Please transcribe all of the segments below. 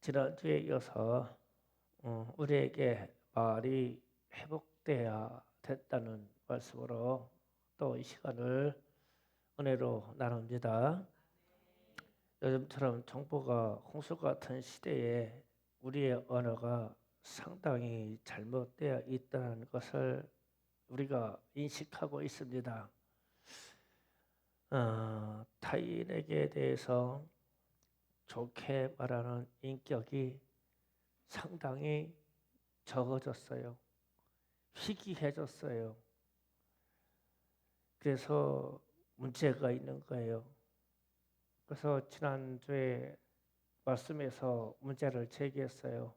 지난주에 이어서 우리에게 말이 회복돼야 됐다는 말씀으로 또 이 시간을 은혜로 나눕니다. 요즘처럼 정보가 홍수 같은 시대에 우리의 언어가 상당히 잘못되어 있다는 것을 우리가 인식하고 있습니다. 타인에게 대해서 좋게 말하는 인격이 상당히 적어졌어요. 희귀해졌어요. 그래서 문제가 있는 거예요. 그래서 지난주에 말씀에서 문제를 제기했어요.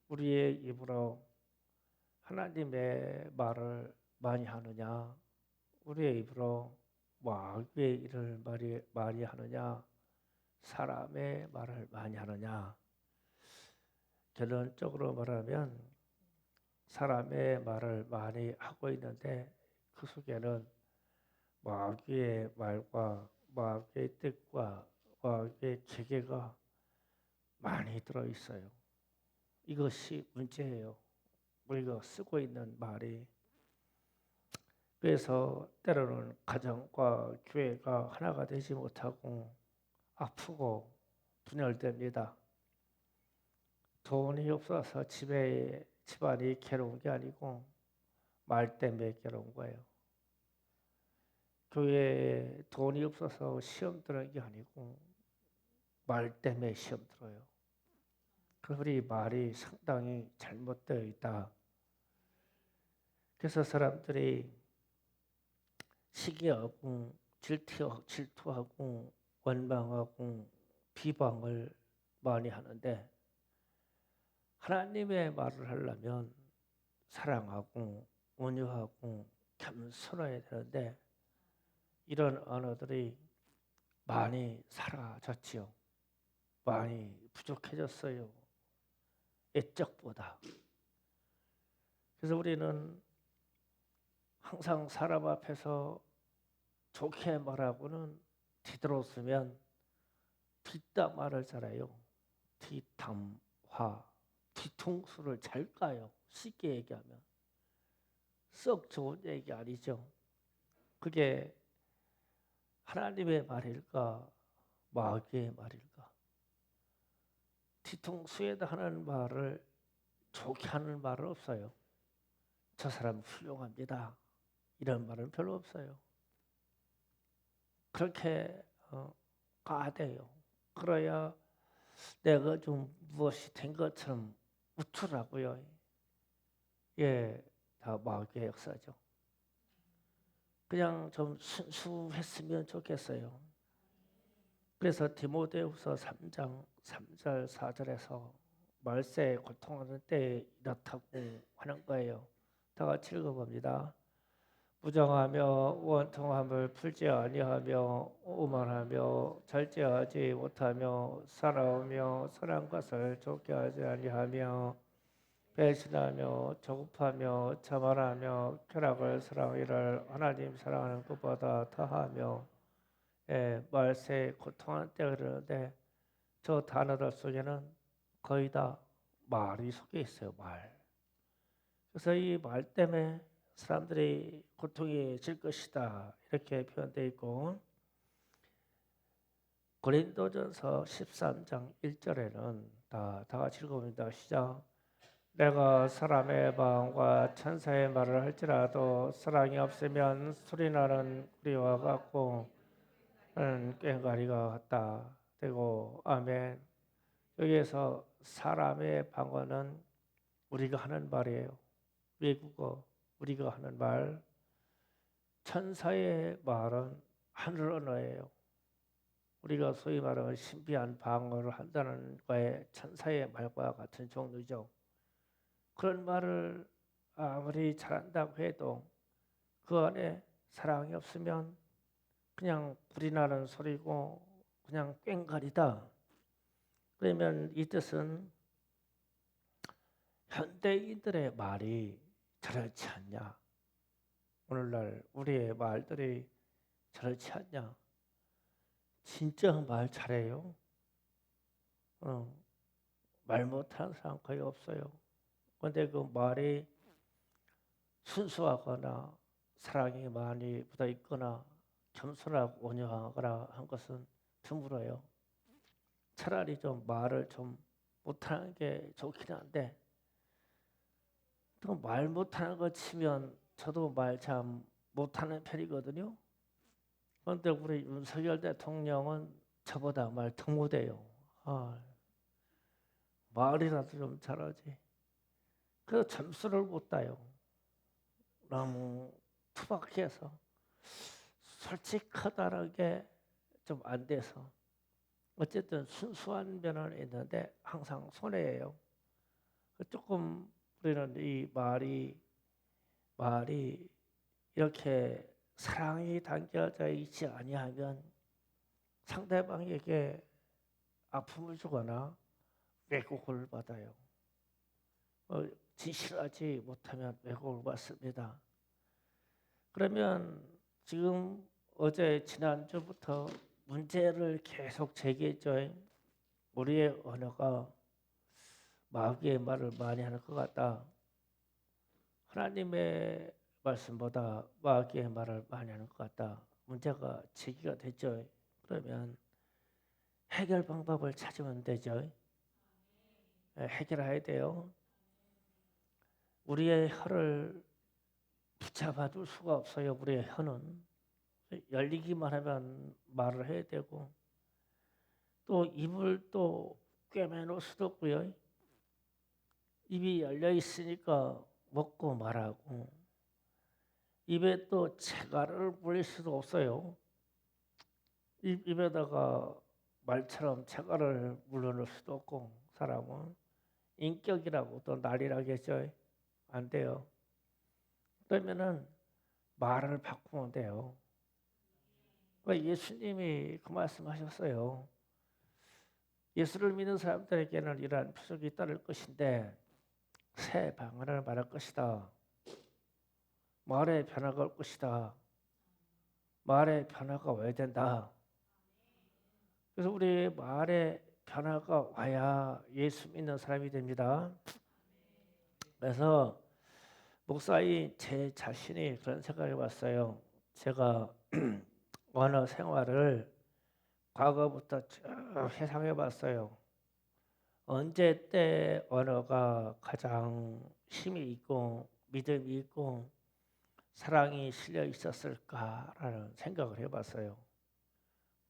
우리의 입으로 하나님의 말을 많이 하느냐, 우리의 입으로 마귀의 일을 많이 하느냐, 사람의 말을 많이 하느냐. 결론적으로 말하면 사람의 말을 많이 하고 있는데 그 속에는 마귀의 말과 마귀의 뜻과 마귀의 계계가 많이 들어있어요. 이것이 문제예요. 우리가 쓰고 있는 말이. 그래서 때로는 가정과 교회가 하나가 되지 못하고 아프고 분열됩니다. 돈이 없어서 집안이 괴로운 게 아니고 말 때문에 괴로운 거예요. 교회에 돈이 없어서 시험 들는 게 아니고 말 때문에 시험 들어요. 그래서 우리 말이 상당히 잘못되어 있다. 그래서 사람들이 시기하고 질투하고 원망하고 비방을 많이 하는데 하나님의 말을 하려면 사랑하고 온유하고 겸손해야 되는데 이런 언어들이 많이 사라졌지요. 많이 부족해졌어요. 옛적보다. 그래서 우리는 항상 사람 앞에서 좋게 말하고는 뒤돌아서면 뒷담화를 잘해요. 뒷담화, 뒤통수를 잘 까요. 쉽게 얘기하면. 썩 좋은 얘기 아니죠. 그게 하나님의 말일까? 마귀의 말일까? 뒤통수에다 하는 말을 좋게 하는 말은 없어요. 저 사람 훌륭합니다. 이런 말은 별로 없어요. 그렇게 까대요. 그래야 내가 좀 무엇이 된 것처럼 웃더라고요. 예, 다 마귀의 역사죠. 그냥 좀 순수했으면 좋겠어요. 그래서 디모데후서 3장 3절 4절에서 말세에 고통하는 때에 이렇다고 하는 거예요. 다 같이 읽어봅니다. 부정하며 원통함을 풀지 아니하며 오만하며 절제하지 못하며 살아오며 선한 것을 좋게 하지 아니하며 배신하며 조급하며 자만하며 쾌락을 사랑하기를 하나님 사랑하는 것보다 더하며 말세에 고통하는 때가 그러는데 저 단어들 속에는 거의 다 말이 속에 있어요. 말. 그래서 이 말 때문에 사람들이 고통이 질 것이다 이렇게 표현되어 있고 고린도전서 13장 1절에는 다 같이 읽어봅니다. 시작. 내가 사람의 마음과 천사의 말을 할지라도 사랑이 없으면 소리나는 구리와 같고 꽹과리가 같다. 되고 아멘. 여기에서 사람의 방언은 우리가 하는 말이에요. 외국어 우리가 하는 말. 천사의 말은 하늘 언어예요. 우리가 소위 말하는 신비한 방언을 한다는 거에 천사의 말과 같은 종류죠. 그런 말을 아무리 잘한다고 해도 그 안에 사랑이 없으면 그냥 불이 나는 소리고 그냥 꽹과리다. 그러면 이 뜻은 현대인들의 말이 저렇지 않냐? 오늘날 우리의 말들이 저렇지 않냐? 진짜 말 잘해요. 말 못하는 사람 거의 없어요. 근데 그 말이 순수하거나 사랑이 많이 묻어 있거나 겸손하고 온유하거나 한 것은 드물어요. 차라리 좀 말을 좀 못하는 게 좋긴 한데 또 말 못하는 거 치면 저도 말 참 못하는 편이거든요. 그런데 우리 윤석열 대통령은 저보다 말 더 못해요. 아, 말이라도 좀 잘하지. 그래서 점수를 못 따요. 너무 투박해서 솔직하다는 게 좀 안 돼서 어쨌든 순수한 면은 있는데 항상 손해예요. 조금 우리는 이 말이 이렇게 사랑이 담겨져 있지 아니하면 상대방에게 아픔을 주거나 왜곡을 받아요. 진실하지 못하면 왜곡을 받습니다. 그러면 지금 어제 지난주부터 문제를 계속 제기했죠. 우리의 언어가 마귀의 말을 많이 하는 것 같다. 하나님의 말씀보다 마귀의 말을 많이 하는 것 같다. 문제가 제기가 됐죠. 그러면 해결 방법을 찾으면 되죠. 해결해야 돼요. 우리의 혀를 붙잡아 둘 수가 없어요. 우리의 혀는 열리기만 하면 말을 해야 되고 또 입을 또 꿰매놓을 수도 없고요. 입이 열려 있으니까 먹고 말하고 입에 또 채가를 물릴 수도 없어요. 입에다가 말처럼 채가를 물려놓을 수도 없고 사람은 인격이라고 또 난리나겠죠. 안 돼요. 그러면은 말을 바꾸면 돼요. 예수님이 그 말씀하셨어요. 예수를 믿는 사람들에게는 이러한 표적이 따를 것인데 새 방언을 말할 것이다. 말에 변화가 올 것이다. 말에 변화가 와야 된다. 그래서 우리 말에 변화가 와야 예수 믿는 사람이 됩니다. 그래서 목사인 제 자신이 그런 생각을 해봤어요. 제가 언어 생활을 과거부터 쭉 회상해 봤어요. 언제 때 언어가 가장 힘이 있고 믿음이 있고 사랑이 실려 있었을까라는 생각을 해봤어요.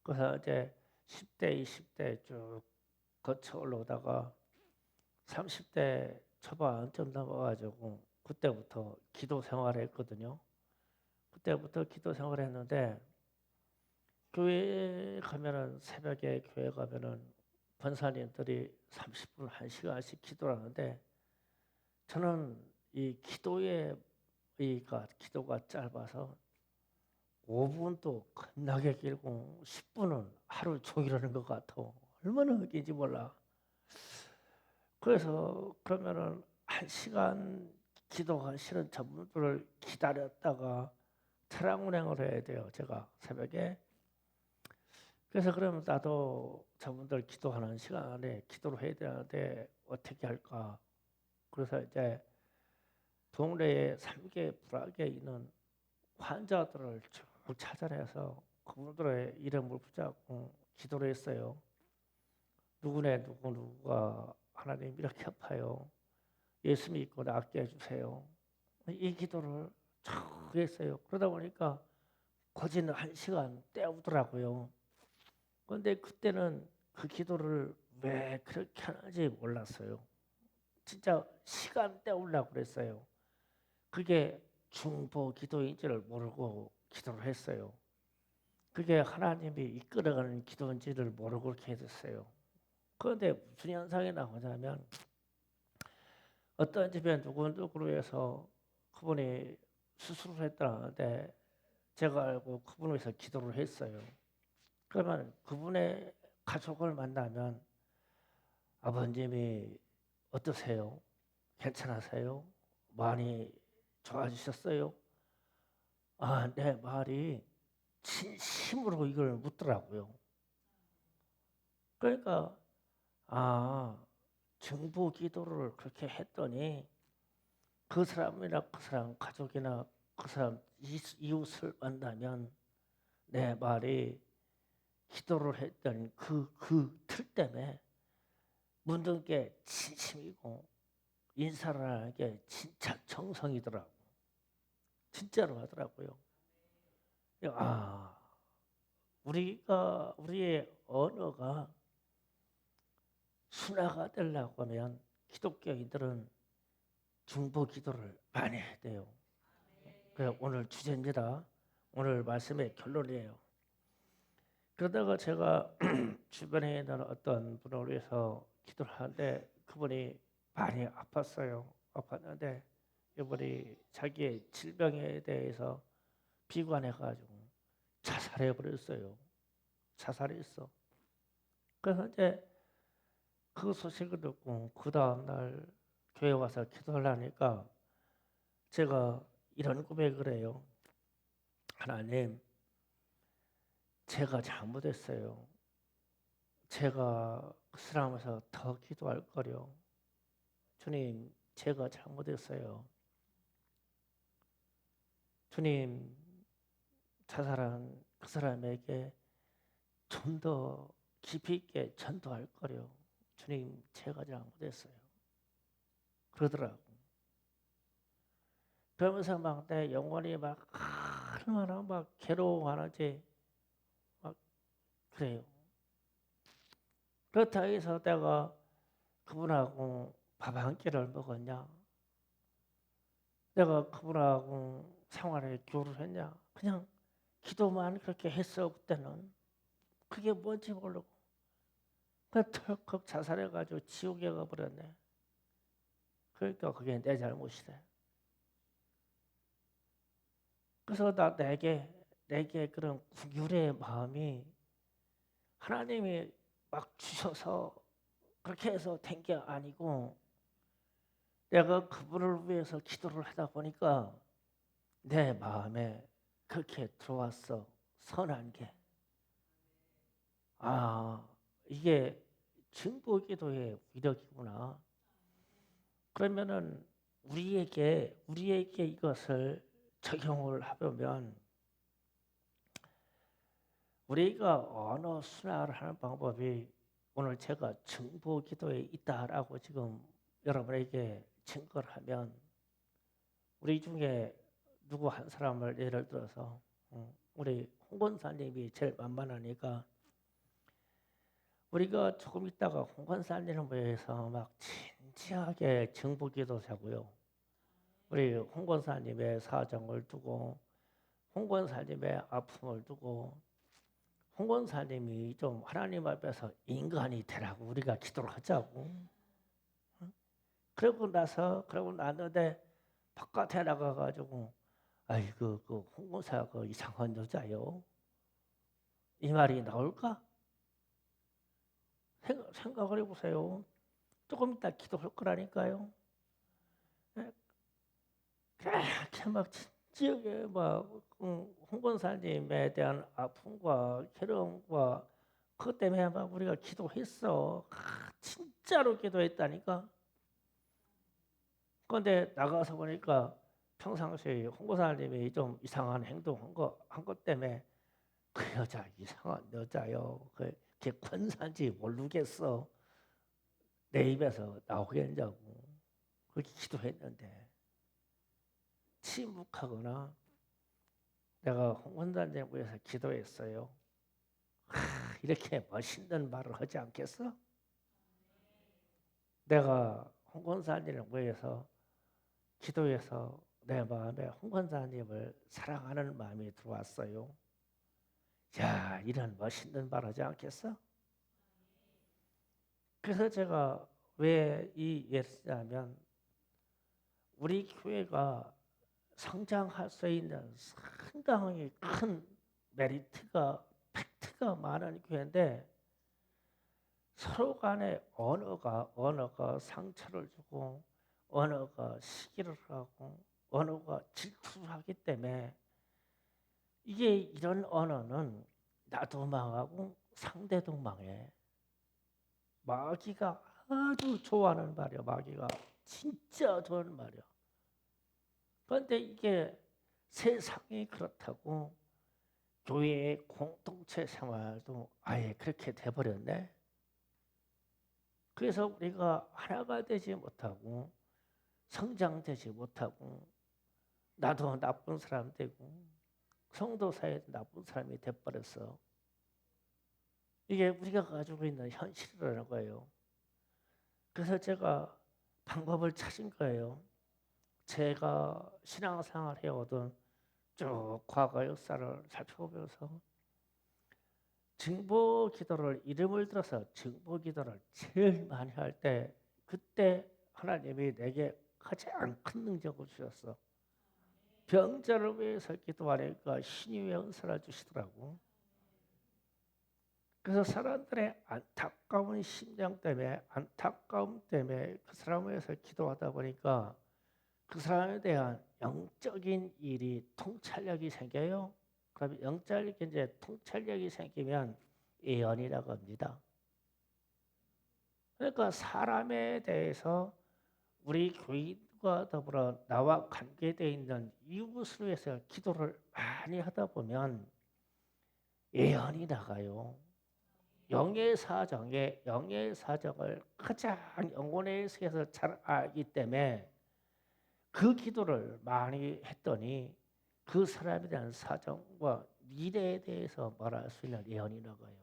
그래서 이제 10대, 20대 쭉 거쳐 올라오다가 30대 초반쯤 넘어가지고 그때부터 기도 생활을 했거든요. 그때부터 기도 생활을 했는데 교회 가면은 새벽에 교회 가면은 권사님들이 30분, 1시간씩 기도를 하는데 저는 이 기도가 짧아서 5분도 겁나게 길고 10분은 하루 종일 하는 것 같아. 얼마나 긴지 몰라. 그래서 그러면은 1시간 기도가 싫은 저분들을 기다렸다가 철학운행을 해야 돼요. 제가 새벽에. 그래서 그러면 나도 저분들 기도하는 시간에 기도를 해야 되는데 어떻게 할까? 그래서 이제 동네에 삼계 불악에 있는 환자들을 쭉 찾아내서 그분들의 이름을 붙잡고 기도를 했어요. 누구가 하나님 이렇게 아파요. 예수 믿고 낫게 해주세요. 이 기도를 쭉 했어요. 그러다 보니까 거진 1시간 때우더라고요. 그런데 그때는 그 기도를 왜 그렇게 하는지 몰랐어요. 진짜 시간 때우려고 그랬어요. 그게 중보 기도인지를 모르고 기도를 했어요. 그게 하나님이 이끌어가는 기도인지를 모르고 그렇게 했어요. 그런데 무슨 현상이 나오냐면 어떤 집에 누구누구로 해서 그분이 수술을 했다는데 제가 알고 그분을 위해서 기도를 했어요. 그러면 그분의 가족을 만나면 아버님이 어떠세요? 괜찮으세요? 많이 좋아지셨어요? 아, 내 말이 진심으로 이걸 묻더라고요. 그러니까 아, 중보 기도를 그렇게 했더니 그 사람이나 그 사람 가족이나 그 사람 이웃을 만나면 내 말이 기도를 했던 그 틀 때문에 묻는 게 진심이고 인사를 하는 게 진짜 정성이더라고. 진짜로 하더라고요. 아, 우리의 언어가 순화가 되려고 하면 기독교인들은 중보 기도를 많이 해야 돼요. 그래 오늘 주제입니다. 오늘 말씀의 결론이에요. 그러다가 제가 주변에 있는 어떤 분을 위해서 기도를 하는데 그분이 많이 아팠어요. 아팠는데 이분이 자기의 질병에 대해서 비관해가지고 자살해 버렸어요. 자살했어. 그래서 이제 그 소식을 듣고 그 다음 날 교회 와서 기도를 하니까 제가 이런 고백을 해요. 하나님, 제가 잘못했어요. 제가 그 사람에서 더 기도할 거려. 주님, 제가 잘못했어요. 주님, 자살한 그 사람에게 좀 더 깊이 있게 전도할 거려. 주님, 제가 잘못했어요. 그러더라고. 그러면서 막 내 영혼이 막 얼마나 막 괴로워하는지 막 그래요. 그렇다 해서 내가 그분하고 밥 한 끼를 먹었냐? 내가 그분하고 생활에 교류를 했냐? 그냥 기도만 그렇게 했어 그때는. 그게 뭔지 모르고 그냥 털컥 자살해가지고 지옥에 가버렸네. 그러니까 그게 내 잘못이래. 그래서 내게 그런 긍휼의 마음이 하나님이 막 주셔서 그렇게 해서 된 게 아니고 내가 그분을 위해서 기도를 하다 보니까 내 마음에 그렇게 들어왔어. 선한 게. 아, 이게 증거 기도의 위력이구나. 그러면은 우리에게 이것을 적용을 해보면 우리가 언어 순화를 하는 방법이 오늘 제가 증보 기도에 있다라고 지금 여러분에게 증거를 하면 우리 중에 누구 한 사람을 예를 들어서 우리 홍 권사님이 제일 만만하니까 우리가 조금 있다가 홍 권사님을 모여서 막 진지하게 증보 기도 하고요. 우리 홍 권사님의 사정을 두고 홍 권사님의 아픔을 두고 홍 권사님이 좀 하나님 앞에서 인간이 되라고 우리가 기도를 하자고. 그러고 났는데 바깥에 나가가지고 아이고 그 홍 권사가 그 이상한 여자요. 이 말이 나올까? 생각을 해보세요. 조금 이따 기도할 거라니까요. 그렇게 막 진지하게 막홍 권사님에 대한 아픔과 괴로움과 그것 때문에 막 우리가 기도했어. 진짜로 기도했다니까. 그런데 나가서 보니까 평상시에 홍 권사님이 좀 이상한 행동한 것 때문에 그 여자 이상한 여자요. 그게 권사인지 모르겠어. 내 입에서 나오겠냐고. 그렇게 기도했는데 침묵하거나 내가 홍 권사님 위해서 기도했어요. 이렇게 멋있는 말을 하지 않겠어? 내가 홍 권사님을 위해서 기도해서 내 마음에 홍 권사님을 사랑하는 마음이 들어왔어요. 야, 이런 멋있는 말 하지 않겠어? 그래서 제가 왜 이 예를 들자면 우리 교회가 성장할 수 있는 상당히 큰 메리트가 팩트가 많은 교회인데 서로 간에 언어가 상처를 주고 언어가 시기를 하고 언어가 질투를 하기 때문에 이게 이런 언어는 나도 망하고 상대도 망해. 마귀가 아주 좋아하는 말이야. 마귀가 진짜 좋아하는 말이야. 그런데 이게 세상이 그렇다고 교회의 공동체 생활도 아예 그렇게 돼버렸네. 그래서 우리가 하나가 되지 못하고 성장되지 못하고 나도 나쁜 사람 되고 성도 사이에도 나쁜 사람이 돼버렸어. 이게 우리가 가지고 있는 현실이라는 거예요. 그래서 제가 방법을 찾은 거예요. 제가 신앙생활 해오던 쭉 과거 역사를 살펴보면서 증보 기도를 이름을 들어서 증보 기도를 제일 많이 할 때 그때 하나님이 내게 가장 큰 능력을 주셨어. 병자를 위해서 기도하니까 신유의 은사를 주시더라고. 그래서 사람들의 안타까운 심령 때문에 안타까움 때문에 그 사람을 위해서 기도하다 보니까 그 사람에 대한 영적인 일이 통찰력이 생겨요. 그럼 영적인 이제 통찰력이 생기면 예언이라고 합니다. 그러니까 사람에 대해서 우리 교인과 더불어 나와 관계되어 있는 이웃을 위해서 기도를 많이 하다 보면 예언이 나가요. 영의 사정을 가장 영혼의 세계에서 잘 알기 때문에 그 기도를 많이 했더니 그 사람에 대한 사정과 미래에 대해서 말할 수 있는 예언이 나가요.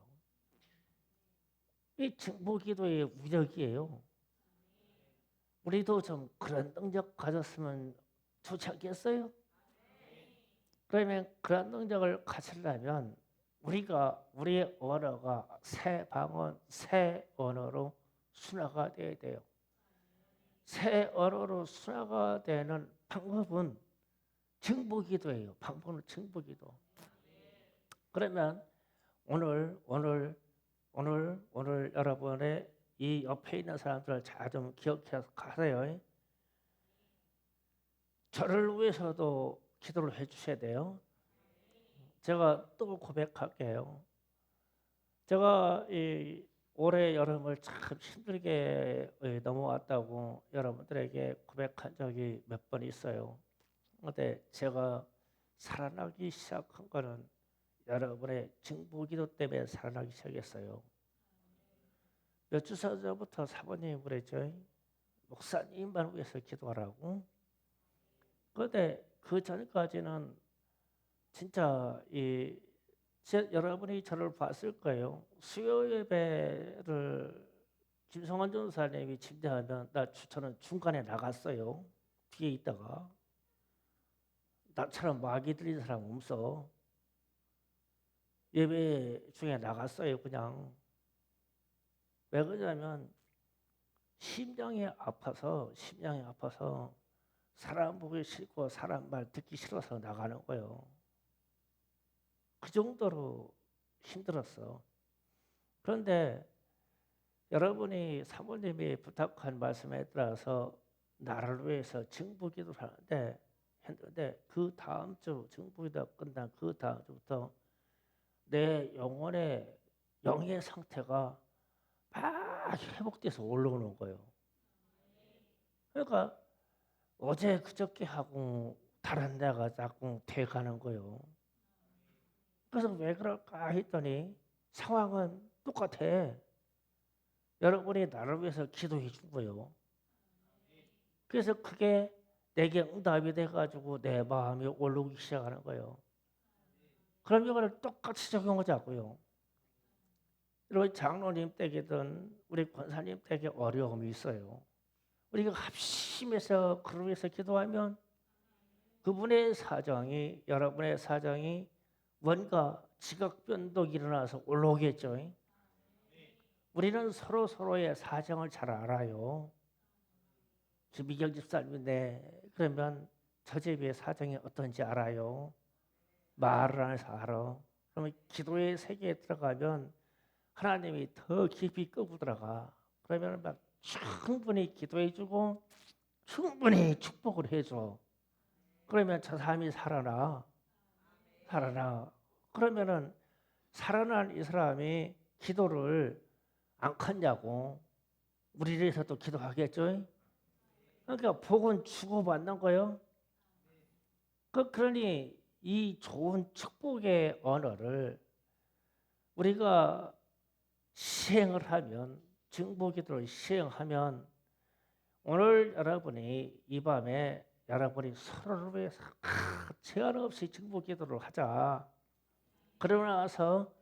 이 증보기도의 위력이에요. 우리도 좀 그런 능력 가졌으면 좋지 않겠어요? 그러면 그런 능력을 가지려면 우리의 언어가 새 방언, 새 언어로 순화가 돼야 돼요. 새 언어로 순화가 되는 방법은 증보기도예요. 방법은 증보기도. 그러면 오늘 여러분의 이 옆에 있는 사람들을 잘 좀 기억해서 가세요. 저를 위해서도 기도를 해주셔야 돼요. 제가 또 고백할게요. 제가 이 올해 여름을 참 힘들게 넘어왔다고 여러분들에게 고백한 적이 몇 번 있어요. 근데 제가 살아나기 시작한 거는 여러분의 증보기도 때문에 살아나기 시작했어요. 몇 주 전부터 사모님이 그랬죠. 목사님만 위해서 기도하라고. 그런데 그 전까지는 진짜 여러분이 저를 봤을 거예요. 수요 예배를 김성환 전사님이 침대하면 저는 중간에 나갔어요. 뒤에 있다가 나처럼 마귀 들린 사람 없어. 예배 중에 나갔어요. 그냥. 왜 그러냐면 심장이 아파서 사람 보기 싫고 사람 말 듣기 싫어서 나가는 거예요. 그 정도로 힘들었어. 그런데 여러분이 사모님이 부탁한 말씀에 따라서 나를 위해서 증보기도를 했는데 그 다음 주 증보기도 끝난 그 다음 주부터 내 영의 상태가 막 회복돼서 올라오는 거예요. 그러니까 어제 그저께 하고 다른 데가 자꾸 돼가는 거예요. 그래서 왜 그럴까 했더니 상황은 똑같아. 여러분이 나를 위해서 기도해 준 거예요. 그래서 그게 내게 응답이 돼가지고 내 마음이 올라오기 시작하는 거예요. 그럼 이거를 똑같이 적용하자고요. 여러분 장로님 댁이든 우리 권사님 댁에 어려움이 있어요. 우리가 합심해서 그를 위해서 기도하면 그분의 사정이 여러분의 사정이 뭔가 지각 변동이 일어나서 올라오겠죠. 우리는 서로의 사정을 잘 알아요. 미경 집사님인데 그러면 저 집의 사정이 어떤지 알아요. 말을 안 해서 알아. 그러면 기도의 세계에 들어가면 하나님이 더 깊이 끌고 들어가. 그러면 막 충분히 기도해주고 충분히 축복을 해줘. 그러면 저 사람이 살아나. 그러면은 살아난 이 사람이 기도를 안 컸냐고. 우리를 위해서도 기도하겠죠. 그러니까 복은 주고받는 거예요. 그러니 이 좋은 축복의 언어를 우리가 시행을 하면, 증보기도를 시행하면, 오늘 여러분이 이 밤에 여러분이 서로를 위해서 제한 없이 증보기도를 하자. 그러고 나서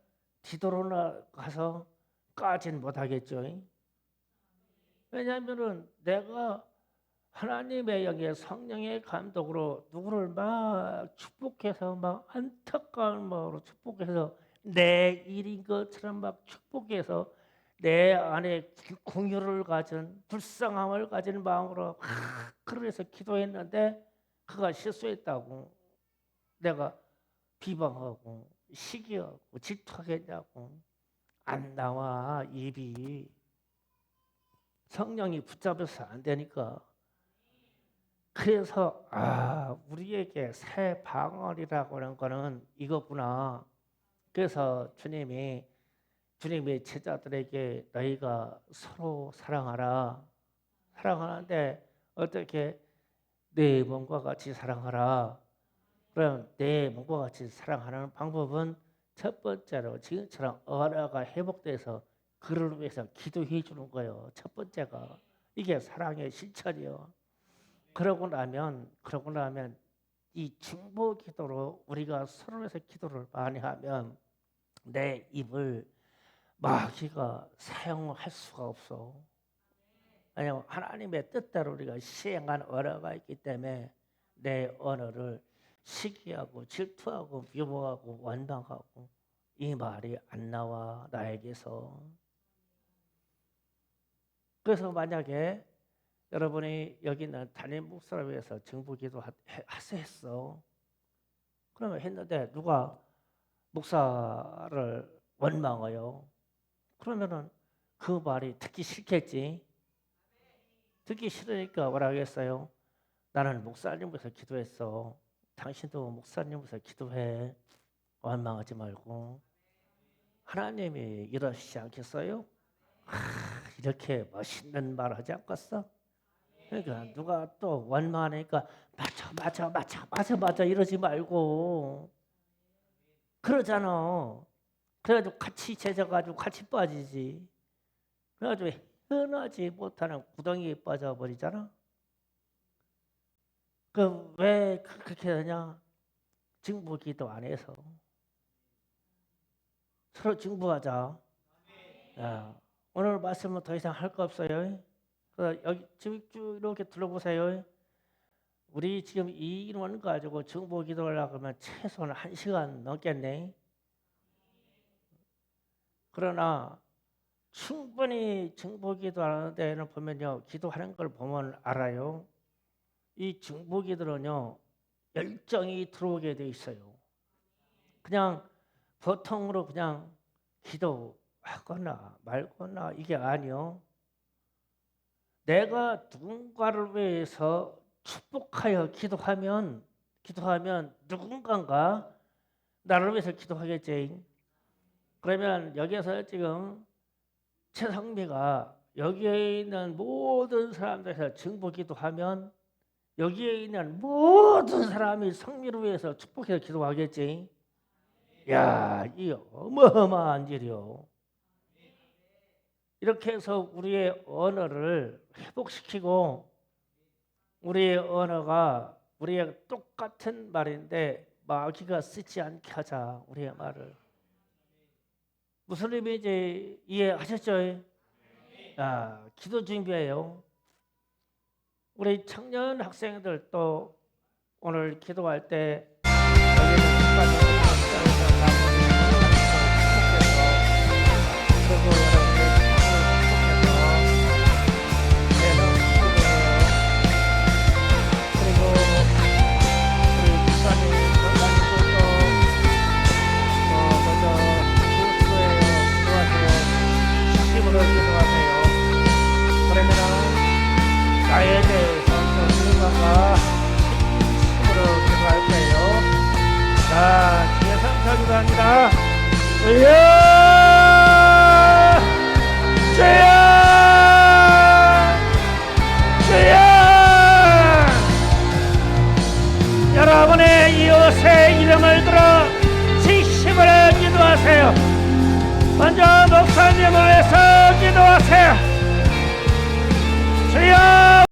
뒤돌아 가서 까진 못하겠죠. 왜냐하면은 내가 하나님의 영의 성령의 감독으로 누구를 막 축복해서 막 안타까운 마음으로 축복해서 내 일인 것처럼 막 축복해서 내 안에 공유를 가진 불쌍함을 가진 마음으로 그래서 기도했는데 그가 실수했다고 내가 비방하고 시기하고 질투하겠냐고. 안 나와. 입이 성령이 붙잡아서 안 되니까. 그래서 우리에게 새 방언이라고 하는 거는 이거구나. 그래서 주님의 제자들에게 너희가 서로 사랑하라. 사랑하는데 어떻게? 내 몸과 같이 사랑하라. 그럼 내 몸과 같이 사랑하는 방법은 첫 번째로 지금처럼 언어가 회복돼서 그를 위해서 기도해 주는 거예요. 첫 번째가 이게 사랑의 실천이요. 그러고 나면 이 중보 기도로 우리가 서로 위해서 기도를 많이 하면 내 입을 마귀가 사용할 수가 없어. 왜냐하면 하나님의 뜻대로 우리가 시행한 언어가 있기 때문에 내 언어를 시기하고 질투하고 미워하고 원망하고 이 말이 안 나와 나에게서. 그래서 만약에 여러분이 여기 있는 담임 목사를 위해서 증보기도 했어. 그러면 했는데 누가 목사를 원망해요. 그러면은 그 말이 듣기 싫겠지. 듣기 싫으니까 뭐라 하겠어요? 나는 목사님 위해서 기도했어. 당신도 목사님 위해서 기도해. 원망하지 말고. 하나님이 이러시지 않겠어요? 이렇게 멋있는 말 하지 않겠어? 그러니까 누가 또 원망하니까 맞아 이러지 말고 그러잖아. 그래가지고 같이 젖어가지고 같이 빠지지. 그래가지고 헤어나지 못하는 구덩이에 빠져버리잖아. 그 왜 그렇게 하냐? 증보기도 안 해서. 서로 증보하자. 야, 오늘 말씀은 더 이상 할 거 없어요. 여기 쭉 이렇게 둘러보세요. 우리 지금 이 인원 가지고 증보기도를 하려면 최소한 1시간 넘겠네. 그러나 충분히 증보기도 하는 데는 보면요, 기도하는 걸 보면 알아요. 이 증보기도는요 열정이 들어오게 돼 있어요. 그냥 보통으로 그냥 기도하거나 말거나 이게 아니요. 내가 누군가를 위해서 축복하여 기도하면 누군가가 나를 위해서 기도하겠지. 그러면 여기에서 지금 최성미가 여기에 있는 모든 사람들에서 증보기도하면 여기에 있는 모든 사람이 성미를 위해서 축복해서 기도하겠지. 야, 이 어마어마한 일이요. 이렇게 해서 우리의 언어를 회복시키고 우리의 언어가 우리의 똑같은 말인데 마귀가 쓰지 않게 하자. 우리의 말을. 무슨 의미인지 이해하셨죠? 기도 준비해요. 우리 청년 학생들 또 오늘 기도할 때 나에 대해서 누군가가 힘으로 기도할 거예요. 자, 뒤에서 기도합니다. 주여! 주여! 오세요.